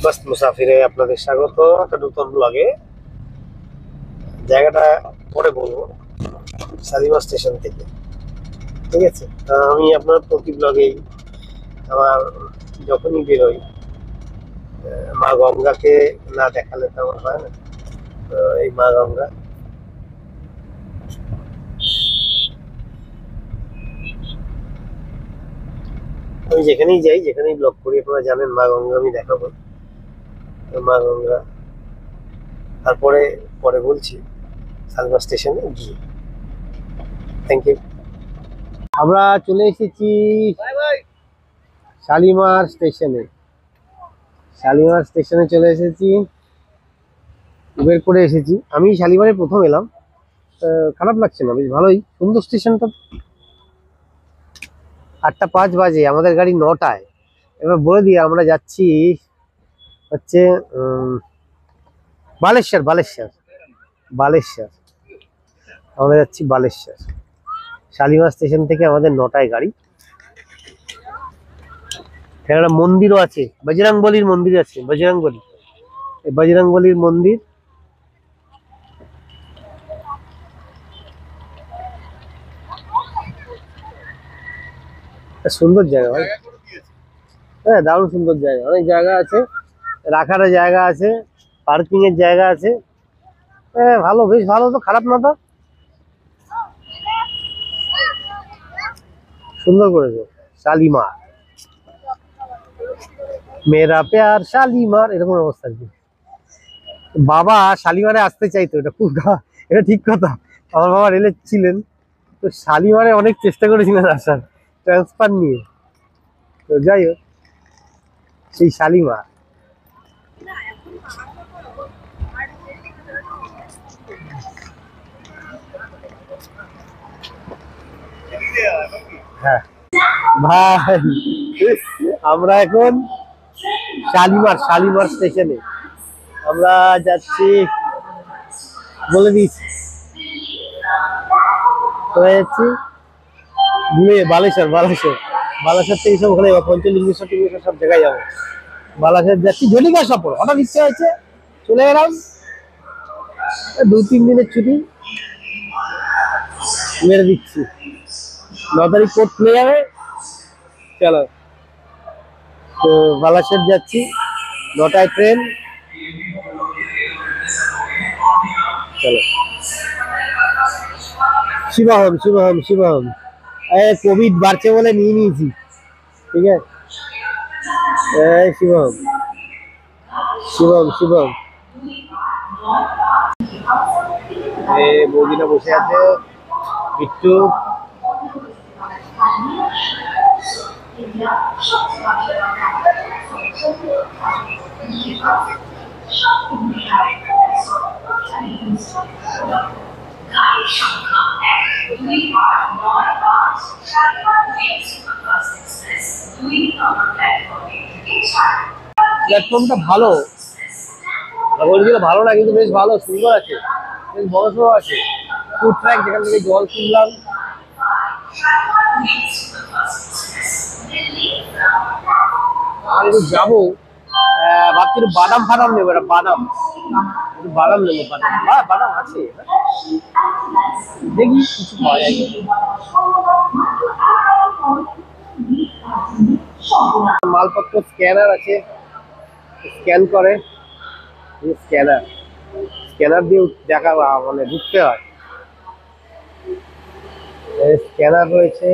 মস্ত মুসাফিরে আপনাদের স্বাগত একটা নতুন ব্লগে। জায়গাটা পরে বলবো, শালিমার স্টেশন থেকে। ঠিক আছে, আমি আপনার প্রতি ব্লগেই আমার যখনই বেরোই মা গঙ্গাকে না দেখালে তো আমার হয় না। তো এই মা গঙ্গা, আমি যেখানেই যাই যেখানেই ব্লগ করি আপনারা জানেন মা গঙ্গা আমি দেখাবো। মা গঙ্গা তারপরে পরে বলছি শালিমার স্টেশনে গিয়ে। Thank you. আমরা চলে এসেছি শালিমার স্টেশনে। শালিমার স্টেশনে চলে এসেছি, উবের করে এসেছি। আমি শালিমারে প্রথম এলাম, খারাপ লাগছে না, বেশ ভালোই, সুন্দর স্টেশনটা। 8:05 বাজে, আমাদের গাড়ি 9টায়। এবার বলে দিয়ে আমরা যাচ্ছি হচ্ছে বালেশ্বর। বালেশ্বর বালেশ্বর আমরা যাচ্ছি বালেশ্বর। শালিমার স্টেশন থেকে আমাদের 9টায় গাড়ি। একটা মন্দিরও আছে, বজরংবলীর মন্দির আছে, বজরংবলী, বজরংবলীর মন্দির। সুন্দর জায়গা ভাই, হ্যাঁ দারুণ সুন্দর জায়গা, অনেক জায়গা আছে, রাখার জায়গা আছে, পার্কিং এর জায়গা আছে। হ্যাঁ ভালো, বেশ ভালো, তো খারাপ না, তো সুন্দর করেছে। শালিমার মেরা প্যার শালিমার, এরকম অবস্থা আর কি। বাবা শালিমারে আসতে চাইতো, এটা খুব এটা ঠিক কথা। আমার বাবা রেলে ছিলেন, তো শালিমারে অনেক চেষ্টা করেছিলেন আসার, ট্রান্সফার নিয়ে। তো যাই হোক, সেই শালিমার। হ্যাঁ ভাই, আমরা এখন শালিমার স্টেশনে আমরা যাচ্ছি, বলে দিচ্ছি কোথায় যাচ্ছি। বালেশ্বর থেকে সব ওখানে পঞ্চলিঙ্গেশ্বর টিঙ্গেশ্বর সব জায়গায় যাবো। বালেশ্বর যাচ্ছি, জলিকা সফর, হঠাৎ ইচ্ছে হয়েছে চলে গেলাম। 2-3 দিনের ছুটি মেরে দিচ্ছি। 9 তারিখ কোর্ট খুলে যাবে, চলো। তো বালেশ্বর যাচ্ছি, 9টায় ট্রেন, চলো। শিবহম কোভিড বাড়ছে বলে নিয়ে নিয়েছি, ঠিক আছে। শিবহম বৌদিটা বসে আছে, একটু প্ল্যাটফর্মটা ভালো, ভালো না কিন্তু বেশ ভালো, সুন্দর আছে, বেশ বড় সড়ো আছে। ফুড ট্র্যাক, যেখান থেকে জল কিনলাম। আর একটু যাবো, ভাবছি বাদাম নেবো, বাদাম নেবো, বাদাম আছে, দেখি কিছু পাওয়া যায়। মালপত্র স্ক্যানার আছে, স্ক্যান করে, স্ক্যানার দিয়ে দেখা মানে ঢুকতে হয়। স্ক্যানার রয়েছে,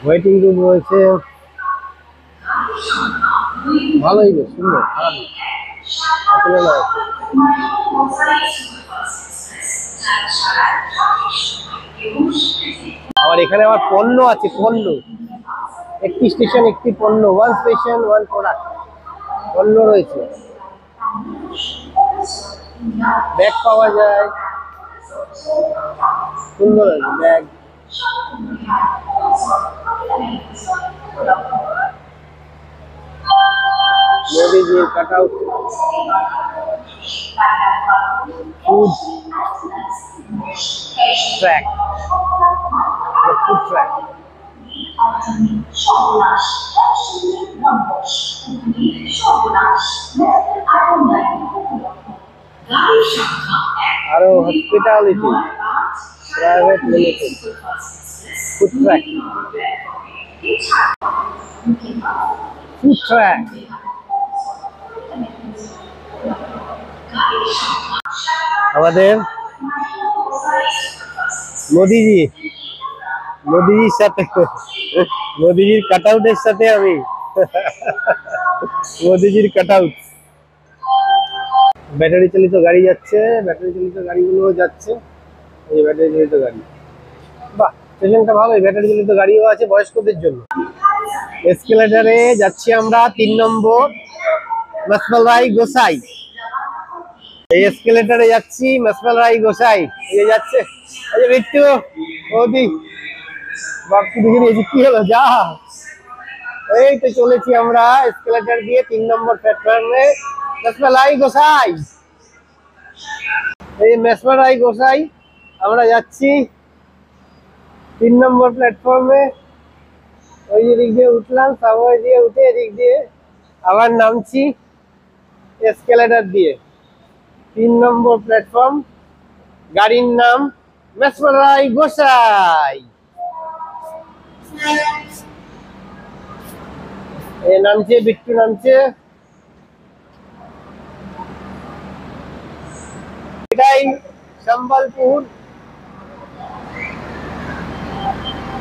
ওয়েটিং রুম রয়েছে, ভালোই, বেশ সুন্দর, খারাপ না। আবার এখানে আবার পণ্য আছে, পণ্য, একটি স্টেশন একটি পণ্য, 1 স্টেশন 1 প্রোডাক্ট, পণ্য রয়েছে। ব্যাগ পাওয়া যায়, সুন্দর আছে ব্যাগ। মোদিজির cut out, food track, food track. Aro Hospitality Private Limited. Food track. Food track. আমাদের মোদিজির সাথে মোদিজির কাটআউটের সাথে আমি মোদিজির কাটআউট। ব্যাটারি চালিত গাড়ি যাচ্ছে, ব্যাটারি চালিত গাড়িগুলো যাচ্ছে। এই ব্যাটারি চালিত গাড়ি, বাহ স্টেশনটা ভালোই, ব্যাটারি চালিত গাড়িও আছে বয়স্কদের জন্য। এসকেলেটারে যাচ্ছি আমরা 3 নম্বর মসমালাই গোসাই। এই এসকেলেটারে যাচ্ছি মসমালাই গোসাই। এই যাচ্ছে, এই যে বিট্টু ওদি বাপু দেখে নিয়েছি, কি হলো যা। এই তো চলেছি আমরা এসকেলেটার দিয়ে 3 নম্বর প্ল্যাটফর্মে মসমালাই গোসাই। এই মসমালাই গোসাই আমরা যাচ্ছি 3 নম্বর প্ল্যাটফর্মে। ওই দিক দিয়ে উঠলাম, সাবওয়ে দিয়ে উঠে এদিক দিয়ে আবার নামছি এসকেলেটার দিয়ে। 3 নম্বর প্ল্যাটফর্ম, গাড়ির নাম মসমালাই গোসাই। এ নামছে, বিট্টু নামছে। এটাই সম্বলপুর,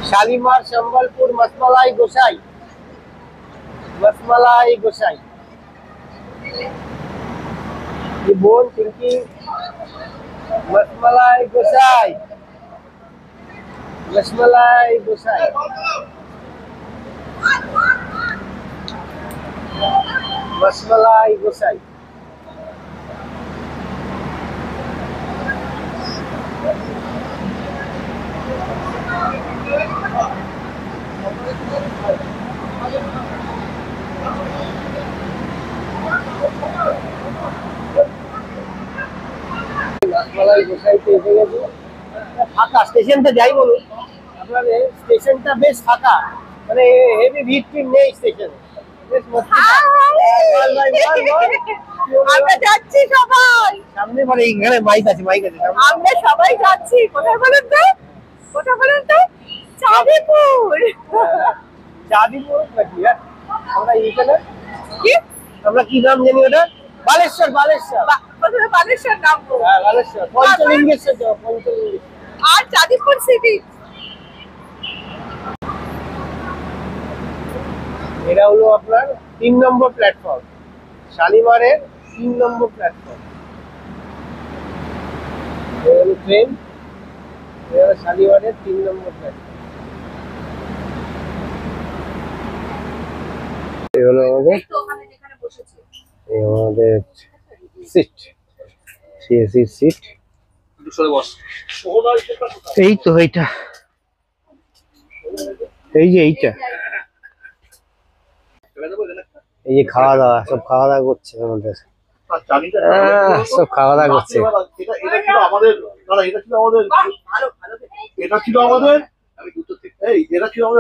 শালিমার সম্বলপুর মসমালাই গোসাই। মসমালাই গোসাই ये बोल चिंकी मसमलाई गोसाई, मसमलाई गोसाई। मसमलाई गोसाई মসমালাই গোসাইতে এসে গেছি। ফাঁকা স্টেশনটা, যাই বলুন আপনাদের স্টেশনটা বেশ ফাঁকা, মানে হেভি ভিড় টিম নেই স্টেশনে। বেশ মস্তি। আমরা যাচ্ছি সবাই সামনে, মানে এখানে মাইক আছে, মাইক আছে। আমরা সবাই যাচ্ছি কোথায় বলেন তো, কোথায় বলেন তো? চাঁদিপুর। চাঁদিপুর নাকি? আমরা এখানে কি, আমরা কি নাম জানি ওটা? বালেশ্বর। বালেশ্বর, প্রথমে বালেশ্বর নামবো, হ্যাঁ বালেশ্বর। পঞ্চলিঙ্গেশ্বর যাও, পঞ্চলিঙ্গেশ্বর। আর চাঁদিপুর সিটি। এটা হলো আপনার 3 নম্বর প্ল্যাটফর্ম, শালিমারের 3 নম্বর প্ল্যাটফর্ম। এই হলো ট্রেন, এটা হলো শালিমারের 3 নম্বর প্ল্যাটফর্ম। এই হলো আমাদের, এই আমাদের সিট, সিএসি সিট। এই তো এইটা, এই যে এইটা, এই যে খাওয়া দাওয়া, সব খাওয়া দাওয়া করছে আমাদের, সব খাওয়া দাওয়া করছে। এটা ছিল আমাদের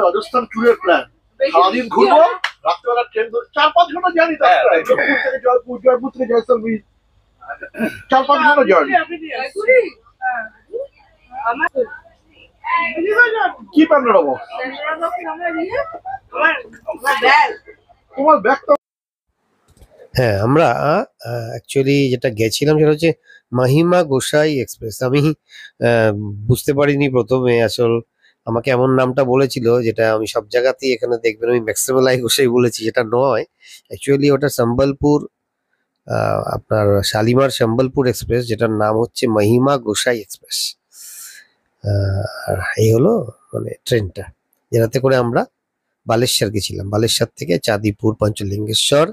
রাজস্থান ট্যুরের প্ল্যান। সারাদিন ঘুরবো, রাত্রেবেলা ট্রেন ধরে 4-5 ঘন্টা জার্নি। জয়পুর থেকে জয়পুর, জয়পুর থেকে জয়সলমীর, 4-5 ঘন্টা জার্নি। কি প্যান্ট নেবো? তোমার ব্যাগ তো। হ্যাঁ, আমরা অ্যাকচুয়ালি যেটা গেছিলাম সেটা হচ্ছে মহিমা গোসাই এক্সপ্রেস। আমি বুঝতে পারিনি প্রথমে, আসল আমাকে এমন নামটা বলেছিল, যেটা আমি সব জায়গাতেই এখানে দেখবেন আমি মসমালাই গোসাই বলেছি, যেটা নয়। অ্যাকচুয়ালি ওটা সম্বলপুর, আপনার শালিমার সম্বলপুর এক্সপ্রেস, যেটার নাম হচ্ছে মহিমা গোসাই এক্সপ্রেস। আর এই হলো মানে ট্রেনটা, যেটাতে করে আমরা বালেশ্বর গেছিলাম। বালেশ্বর থেকে চাঁদিপুর, পঞ্চলিঙ্গেশ্বর,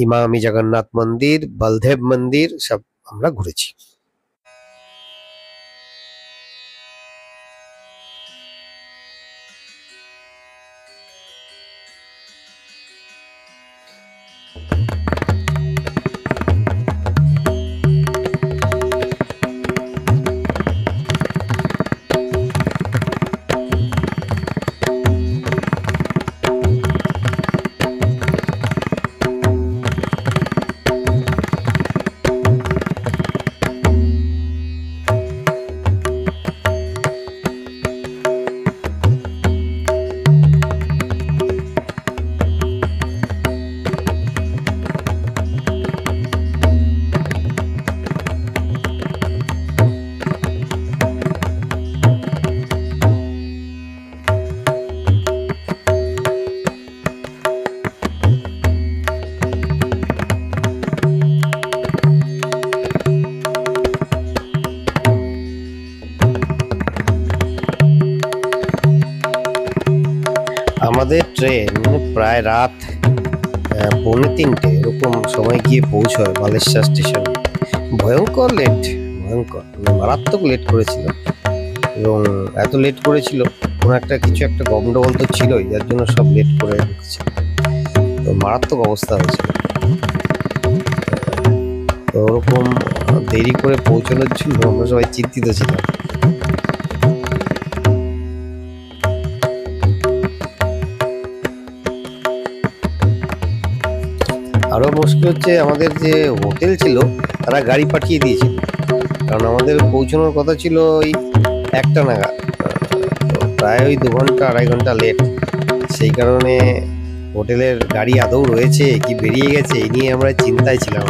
ইমামি জগন্নাথ মন্দির, বলদেব মন্দির সব আমরা ঘুরেছি। প্রায় রাত 2:45 এরকম সময় গিয়ে পৌঁছয় বালেশ্বর স্টেশনে। ভয়ঙ্কর লেট, ভয়ঙ্কর মারাত্মক লেট করেছিল। এবং এত লেট করেছিল, কোনো একটা কিছু একটা গন্ডগোল তো ছিলই, যার জন্য সব লেট করে ঢুকছে। তো মারাত্মক অবস্থা হয়েছিল। তো ওরকম দেরি করে পৌঁছানোর জন্য আমরা সবাই চিন্তিত ছিলাম। আরো মুশকিল হচ্ছে, আমাদের যে হোটেল ছিল তারা গাড়ি পাঠিয়ে দিয়েছিল, কারণ আমাদের পৌঁছানোর কথা ছিল ওই 1টা নাগাদ। তো প্রায় ওই 2 ঘন্টা 2.5 ঘন্টা লেট। সেই কারণে হোটেলের গাড়ি আদৌ রয়েছে কি বেরিয়ে গেছে এই নিয়ে আমরা চিন্তায় ছিলাম।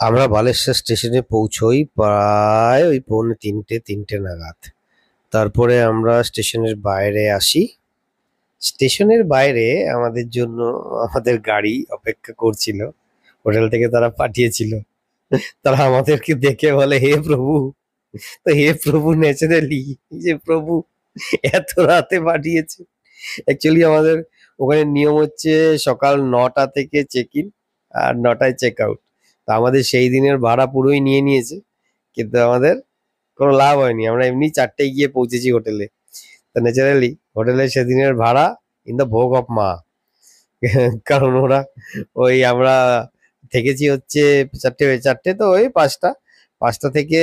আমরা বালেশ্বর স্টেশনে পৌঁছই প্রায় ওই 2:45 নাগাদ। তারপরে আমরা স্টেশনের বাইরে আসি। স্টেশনের বাইরে আমাদের জন্য আমাদের গাড়ি অপেক্ষা করছিল, হোটেল থেকে তারা পাঠিয়েছিল। তারা আমাদেরকে দেখে বলে, হে প্রভু। তো হে প্রভু ন্যাচারালি, যে প্রভু এত রাতে পাঠিয়েছে। অ্যাকচুয়ালি আমাদের ওখানে নিয়ম হচ্ছে সকাল 9টা থেকে চেক ইন আর 9টায় চেক আউট। তো আমাদের সেই দিনের ভাড়া পুরোই নিয়ে নিয়েছে, কিন্তু আমাদের কোনো লাভ হয়নি। আমরা এমনি 4টায় গিয়ে পৌঁছেছি হোটেলে। তো ন্যাচারালি হোটেলের সেদিনের ভাড়া ইন দ্য ভোগ অফ মা। কারণ ওরা ওই আমরা থেকেছি হচ্ছে 4টে তো ওই 5টা থেকে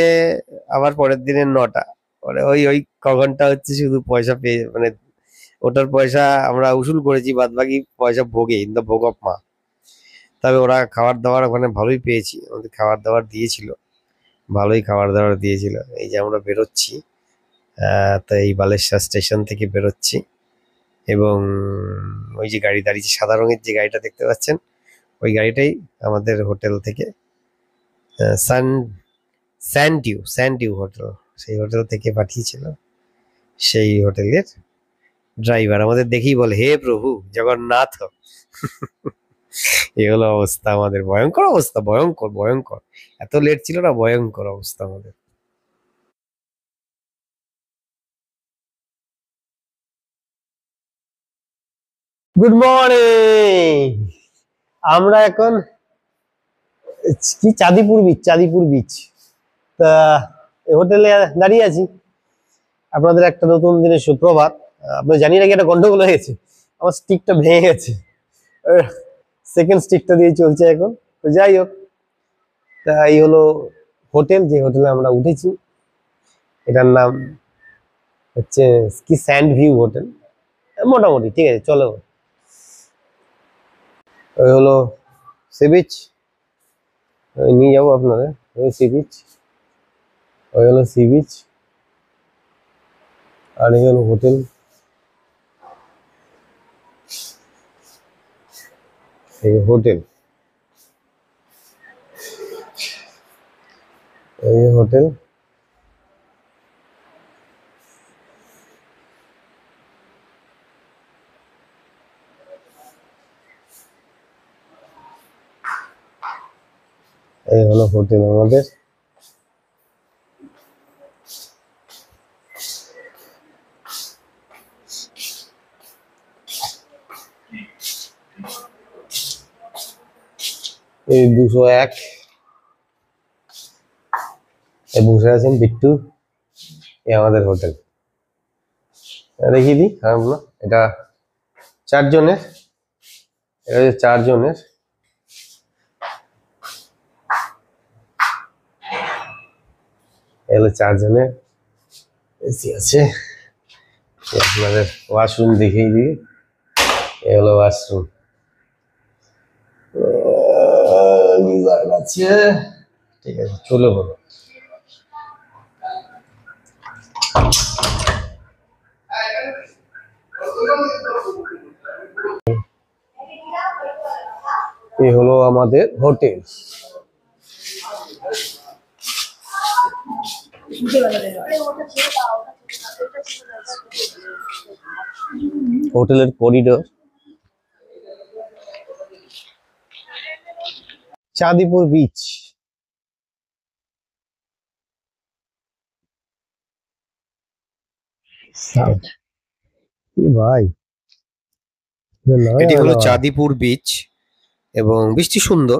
আবার পরের দিনের 9টা, মানে ওই ওই ক ঘন্টা হচ্ছে শুধু পয়সা পেয়ে, মানে ওটার পয়সা আমরা উসুল করেছি, বাদ বাকি পয়সা ভোগে, ইন দ্য ভোগ অফ মা। তবে ওরা খাবার দাবার ওখানে ভালোই পেয়েছি, আমাদের খাবার দাবার দিয়েছিল, ভালোই খাবার দাবার দিয়েছিল। এই যে আমরা বেরোচ্ছি, তো এই বালেশ্বর স্টেশন থেকে বেরোচ্ছি, এবং ওই যে গাড়ি দাঁড়িয়েছে সাদা রঙের যে গাড়িটা দেখতে পাচ্ছেন, ওই গাড়িটাই আমাদের হোটেল থেকে স্যান্ডিউ হোটেল, সেই হোটেল থেকে পাঠিয়েছিল। সেই হোটেলের ড্রাইভার আমাদের দেখেই বলে, হে প্রভু জগন্নাথ। এই হলো অবস্থা আমাদের, ভয়ঙ্কর অবস্থা, ভয়ঙ্কর ভয়ঙ্কর। এত লেট ছিল না, ভয়ঙ্কর অবস্থা আমাদের। Good morning. আমরা এখন কি চাঁদিপুর বিচ তা এই হোটেলে দাঁড়িয়ে আছি, আপনাদের একটা নতুন দিনের সুপ্রভাত। আপনি জানি নাকি একটা গন্ডগোল হয়েছে, আমার স্টিকটা ভেঙে গেছে, সেকেন্ড স্টিকটা দিয়ে চলছে এখন। তো যাই হোক, তা এই হলো হোটেল, যে হোটেলে আমরা উঠেছি। এটার নাম হচ্ছে কি স্যান্ড ভিউ হোটেল, মোটামুটি ঠিক আছে চলো। ওই হলো সি বিচ, নিয়ে যাবো আপনাদের। ওই সি বিচ, ওই হলো সি বিচ, আর এই হলো হোটেল। এই হোটেল, এই হোটেল। এই হলো হোটেল আমাদের। এই 201 বসে আছেন বিট্টু, এই আমাদের হোটেল। দেখিয়ে দিই আমরা, এটা 4 জনের, এটা হচ্ছে 4 জনের। এগুলো 4 জনের এসি আছে। আপনাদের ওয়াশরুম দেখিয়ে দিই, এ হলো ওয়াশরুম আছে। ঠিক আছে চলে বলো। এই হলো আমাদের হোটেল। হোটেলের করিডোর, চাঁদিপুর বিচ। ভাই এটি হলো চাঁদিপুর বিচ এবং বৃষ্টি সুন্দর,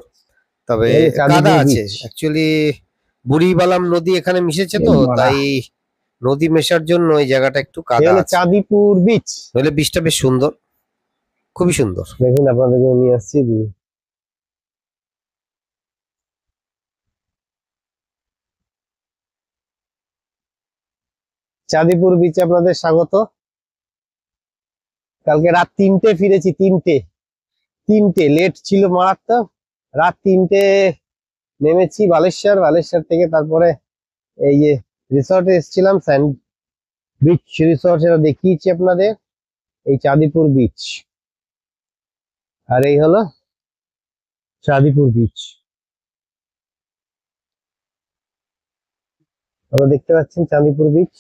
তবে কাদা আছে। অ্যাকচুয়ালি বুড়িবালাম নদী এখানে মিশেছে, তো তাই নদী মেশার জন্য এই জায়গাটা একটু কাদা আছে। চাঁদিপুর বিচ, নইলে বিচটা বেশ সুন্দর, খুবই সুন্দর। দেখুন আপনাদের জন্য নিয়ে আসছি। চাঁদিপুর বিচে আপনাদের স্বাগত। কালকে রাত 3টে ফিরেছি, 3টে লেট ছিল মারাত্মক। রাত 3টে নেমেছি বালেশ্বর, বালেশ্বর থেকে তারপরে এই যে রিসর্টে এসেছিলাম, স্যান্ড বিচ রিসর্ট, সেটা দেখিয়েছি আপনাদের। এই চাঁদিপুর বিচ, আর এই হলো চাঁদিপুর বিচ। আপনারা দেখতে পাচ্ছেন চাঁদিপুর বিচ।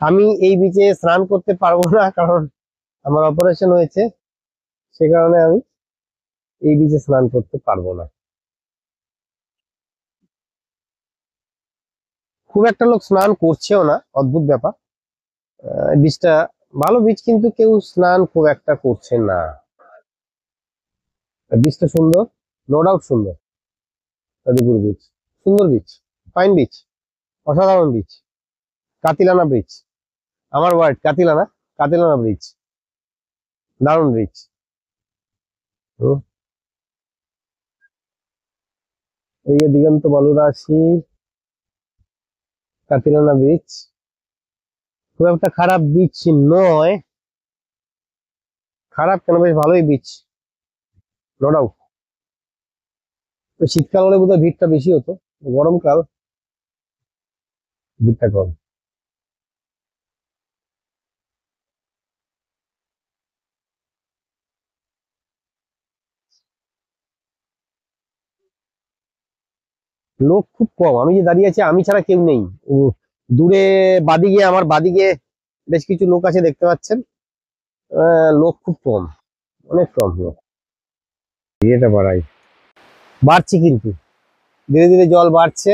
আমি এই বিচে স্নান করতে পারবো না, কারণ আমার অপারেশন হয়েছে, সে কারণে আমি এই বিচে স্নান করতে পারবো না। খুব একটা লোক স্নান করছেও না, অদ্ভুত ব্যাপার। বিচটা ভালো বিচ, কিন্তু কেউ স্নান খুব একটা করছে না। বিচটা সুন্দর, নো ডাউট সুন্দর। চাঁদিপুর বিচ সুন্দর বিচ, ফাইন বিচ, অসাধারণ বিচ। কাতিলানা ব্রিজ, আমার ওয়ার্ড কাতিলানা, কাতিলানা ব্রিজ, দারুণ ব্রিজ। এই দিগন্ত বালুরাশি, কাতিলানা ব্রিজ খুব একটা খারাপ বিচ নয়। খারাপ কেন, বেশ ভালোই বিচ, নো ডাউট। শীতকাল হলে বোধহয় ভিড়টা বেশি হতো, গরমকাল ভিড়টা কম। লোক খুব কম, আমি যে দাঁড়িয়ে আছি আমি ছাড়া কেউ নেই। দূরে বাদিকে, আমার বাদিকে বেশ কিছু লোক আছে দেখতে পাচ্ছেন। লোক খুব কম, অনেক কম লোক। এটা বাড়াই বাড়ছে, কিন্তু ধীরে ধীরে জল বাড়ছে।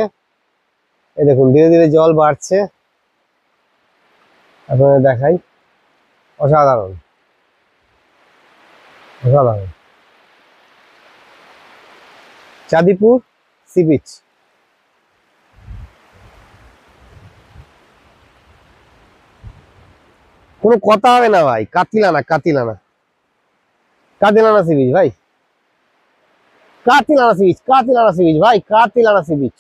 এই দেখুন ধীরে ধীরে জল বাড়ছে, আপনাদের দেখাই, অসাধারণ। অসাধারণ। Chandipur sea beach. কোনো কথা হবে না ভাই, কাতিলানা কাতিলানা কাতিলানা সি বিচ ভাই, কাতিলানা সি বিচ, কাতিলানা সি বিচ ভাই, কাতিলানা সি বিচ।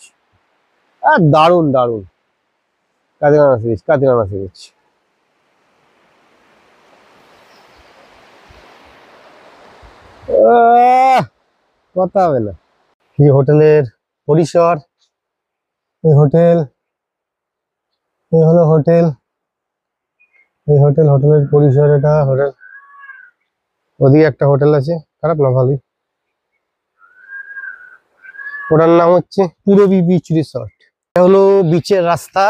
দারুণ দারুণ, কাতিলানা সি বিচ, কাতিলানা সি বিচ। কথা হবে না। এই হোটেলের পরিসর, এই হোটেল, এই হলো হোটেল, এই হোটেল, হোটেলের পরিসর এটা হোটেল। ওদিকে একটা হোটেল আছে, খারাপ না ভালোই। ওটার নাম হচ্ছে পূরবী বিচ রিসর্ট। এটা হলো বিচের রাস্তা,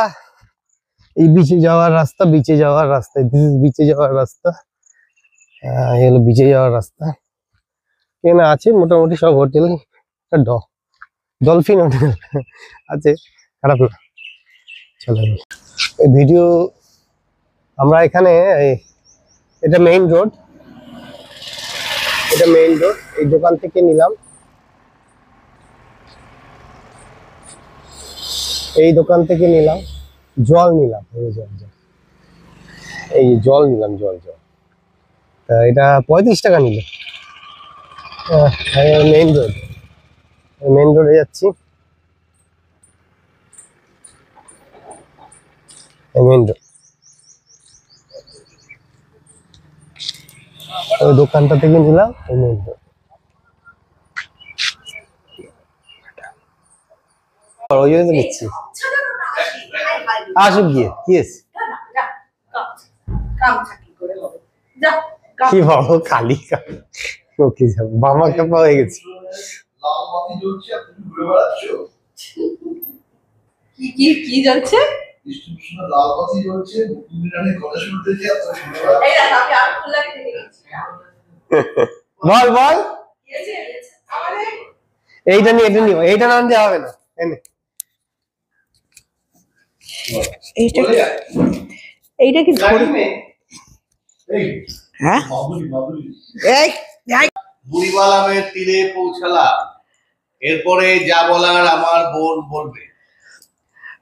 এই বিচে যাওয়ার রাস্তা, বিচে যাওয়ার রাস্তা, বিচে যাওয়ার রাস্তা। এই হলো বিচে যাওয়ার রাস্তা। এখানে আছে মোটামুটি সব হোটেল। ডলফিন হোটেল আছে, খারাপ না। চলো এই ভিডিও আমরা এখানে, এটা মেইন রোড, এটা মেইন রোড। এই দোকান থেকে নিলাম, এই দোকান থেকে নিলাম জল, নিলাম এই জল, এই জল নিলাম, জল। তা এটা 35 টাকা নিল। মেইন রোড, মেইন রোডে যাচ্ছি, মেইন রোড। ওই দোকানটা থেকে নিলাম, মেইন রোড। ওই জন্য নিচ্ছি, আসুক গিয়ে কি আছে, কি বাবু খালি ওকে যাবো, বামা কাপা হয়ে গেছে। লাল বাতি জ্বলছে আর তুমি ঘুরে বেড়াচ্ছ। কি জ্বলছে? ডিস্ট্রিবিউশনে লাল বাতি জ্বলছে, তুমি জানি কথা শুনতেছি আর তুমি ঘুরে বেড়াচ্ছ। বল বল, এইটা নিয়ে, এটা নিও, এইটা না নিতে হবে না। এনে এইটা কি হ্যাঁ, বুড়িবালামের তীরে পৌঁছালাম, এরপরে যা বলার আমার বোন বলবে।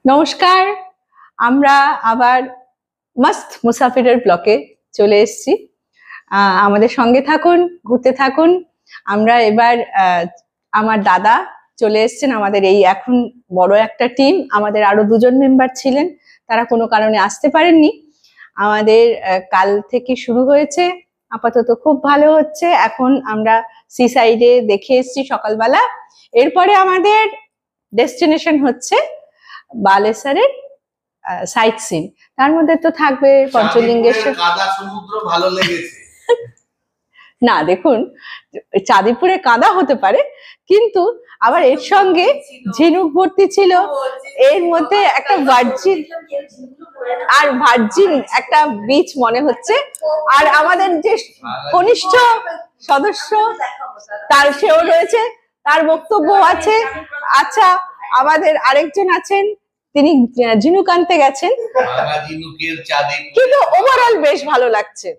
নমস্কার, আমরা আবার মস্ত মুসাফিরের ব্লকে চলে এসেছি। আমাদের সঙ্গে থাকুন, ঘুরতে থাকুন। আমরা এবার আমার দাদা চলে এসেছেন, আমাদের এই এখন বড় একটা টিম। আমাদের আরো 2জন মেম্বার ছিলেন, তারা কোনো কারণে আসতে পারেননি। আমাদের কাল থেকে শুরু হয়েছে, আপাতত খুব ভালো হচ্ছে। এখন আমরা সি সাইডে দেখে এসেছি সকালবেলা। এরপরে আমাদের ডেস্টিনেশন হচ্ছে বালেশ্বরের সাইট সিন। তার মধ্যে তো থাকবে পঞ্চলিঙ্গেশ্বর। কাদা সমুদ্র ভালো লেগেছে না, দেখুন, চাঁদিপুরে কাদা হতে পারে, কিন্তু আবার এর সঙ্গে ঝিনুক ভর্তি ছিল, এর মধ্যে একটা ভার্জিন একটা বিচ মনে হচ্ছে। আর আমাদের যে কনিষ্ঠ সদস্য, তার সেও রয়েছে, তার বক্তব্য আছে। আচ্ছা, আমাদের আরেকজন আছেন, তিনি ঝিনুক আনতে গেছেন, ঝিনুকের চাঁদে, কিন্তু ওভারঅল বেশ ভালো লাগছে।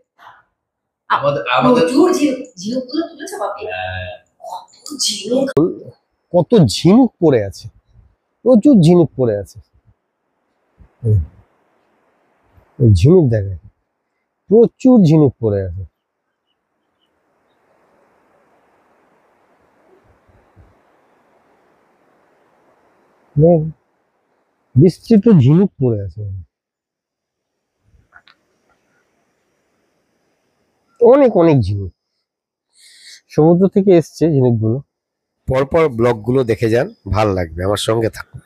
কত ঝিনুক পড়ে আছে, প্রচুর ঝিনুক পড়ে আছে। ঝিনুক দেখে, প্রচুর ঝিনুক পড়ে আছে। বিস্তৃত ঝিনুক পড়ে আছে, অনেক অনেক ঝিনুক, সমুদ্র থেকে এসছে ঝিনুকগুলো। পরপর ব্লগগুলো দেখে যান, ভাল লাগবে, আমার সঙ্গে থাকুন।